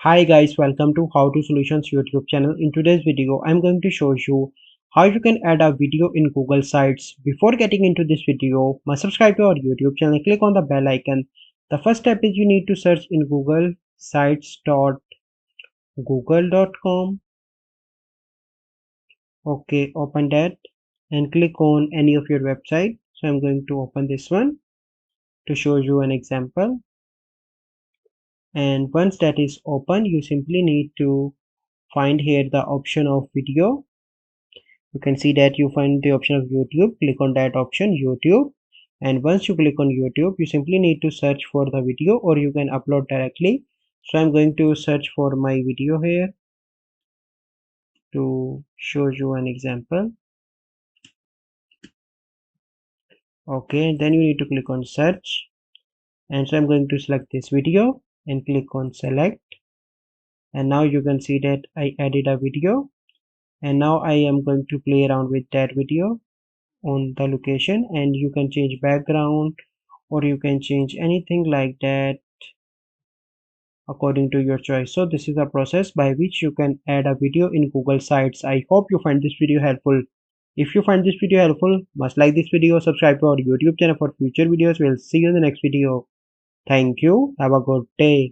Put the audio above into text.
Hi guys, welcome to How to Solutions YouTube channel. In today's video, I'm going to show you how you can add a video in Google Sites. Before getting into this video, must subscribe to our YouTube channel, click on the bell icon. The first step is you need to search in Google sites.google.com. Okay, open that and click on any of your website. So I'm going to open this one to show you an example. And once that is open, you simply need to find here the option of video. You can see that you find the option of YouTube. Click on that option, YouTube, and once you click on YouTube, you simply need to search for the video, or you can upload directly. So I'm going to search for my video here to show you an example. Okay, then you need to click on search, and so I'm going to select this video and click on select, and now you can see that I added a video, and now I am going to play around with that video on the location, and you can change background or you can change anything like that according to your choice. So this is a process by which you can add a video in Google Sites. I hope you find this video helpful. If you find this video helpful, must like this video, subscribe to our YouTube channel for future videos. We'll see you in the next video. Thank you. Have a good day.